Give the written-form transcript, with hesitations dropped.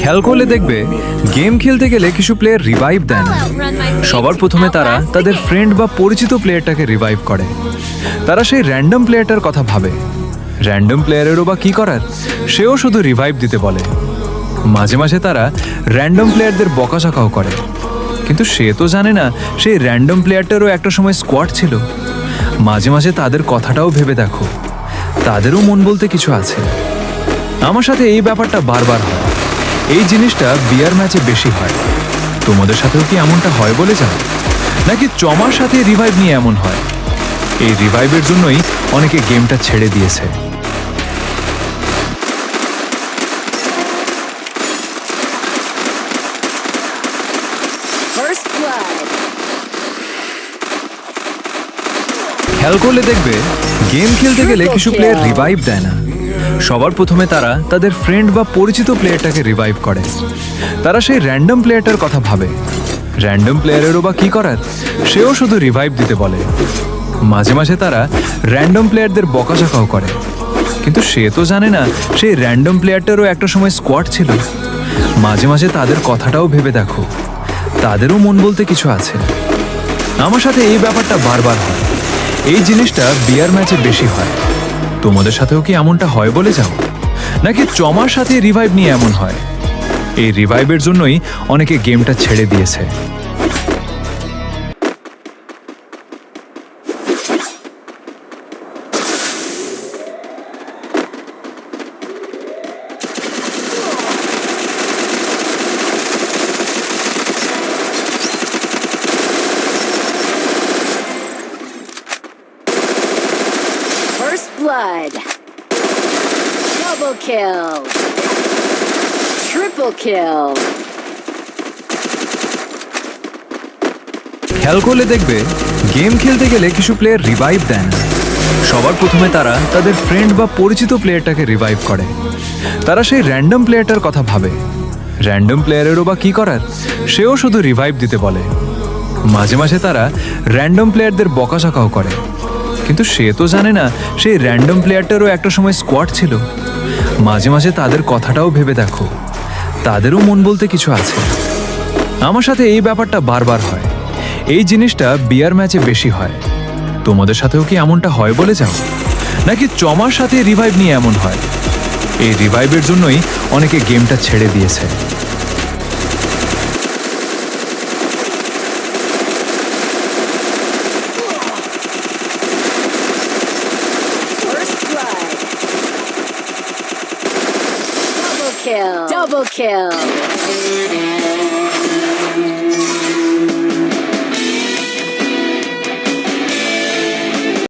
খেয়াল করলে দেখবে গেম খেলতে গেলে কিছু প্লেয়ার রিভাইভ দেয় না। সবার প্রথমে তারা তাদের ফ্রেন্ড বা পরিচিত প্লেয়ারটাকে রিভাইভ করে। তারা সেই র্যান্ডম প্লেয়ারটার কথা ভাবে। র্যান্ডম প্লেয়ারেরও বা কি করার, সেও শুধু রিভাইভ দিতে বলে। মাঝে মাঝে তারা র্যান্ডম প্লেয়ারদের বকাঝকাও করে, কিন্তু সে তো জানে না সেই র্যান্ডম প্লেয়ারটারও একটা সময় স্কোয়াড ছিল। মাঝে মাঝে তাদের কথাটাও ভেবে দেখো, তাদেরও মন বলতে কিছু আছে। আমার সাথে এই ব্যাপারটা বারবার হয়। এই জিনিসটা বিয়ার ম্যাচে বেশি হয়। তোমাদের সাথেও কি এমনটা হয় বলে জানো, নাকি চমার সাথে রিভাইভ নিয়ে এমন হয়? এই রিভাইভের জন্যই অনেকে গেমটা ছেড়ে দিয়েছে। খেয়াল করলে দেখবে গেম খেলতে গেলে কিছু প্লেয়ার রিভাইভ দেয় না। সবার প্রথমে তারা তাদের ফ্রেন্ড বা পরিচিত প্লেয়ারটাকে রিভাইভ করে। তারা সেই র্যান্ডম প্লেয়ারটার কথা ভাবে। র্যান্ডম প্লেয়ারেরও বা কি করার, সেও শুধু রিভাইভ দিতে বলে। মাঝে মাঝে তারা র্যান্ডম প্লেয়ারদের বকাঝকাও করে, কিন্তু সে তো জানে না সেই র্যান্ডম প্লেয়ারটারও একটা সময় স্কোয়াড ছিল। মাঝে মাঝে তাদের কথাটাও ভেবে দেখো, তাদেরও মন বলতে কিছু আছে। আমার সাথে এই ব্যাপারটা বারবার হয়। এই জিনিসটা বিয়ার ম্যাচে বেশি হয়। তোমাদের সাথেও কি এমনটা হয় বলে যাও, নাকি চমার সাথে রিভাইভ নিয়ে এমন হয়? এই রিভাইভের জন্যই অনেকে গেমটা ছেড়ে দিয়েছে। First blood. Double kill. Triple kill. খেয়াল করলে দেখবে গেম খেলতে গেলে কিছু প্লেয়ার রিভাইভ দেয় না। সবার প্রথমে তারা তাদের ফ্রেন্ড বা পরিচিত প্লেয়ারটাকে রিভাইভ করে। তারা সেই র্যান্ডম প্লেয়ারটার কথা ভাবে। র্যান্ডম প্লেয়ারেরও বা কি করার, সেও শুধু রিভাইভ দিতে বলে। মাঝে মাঝে তারা র্যান্ডম প্লেয়ারদের বকাঝকাও করে, কিন্তু সে তো জানে না সেই র্যান্ডম প্লেয়ারটারও একটা সময় স্কোয়াড ছিল। মাঝে মাঝে তাদের কথাটাও ভেবে দেখো, তাদেরও মন বলতে কিছু আছে। আমার সাথে এই ব্যাপারটা বারবার হয়। এই জিনিসটা বিয়ার ম্যাচে বেশি হয়। তোমাদের সাথেও কি এমনটা হয় বলে যাও, নাকি চমার সাথে রিভাইভ নিয়ে এমন হয়? এই রিভাইভের জন্যই অনেকে গেমটা ছেড়ে দিয়েছে। First blood. Double kill. Double kill.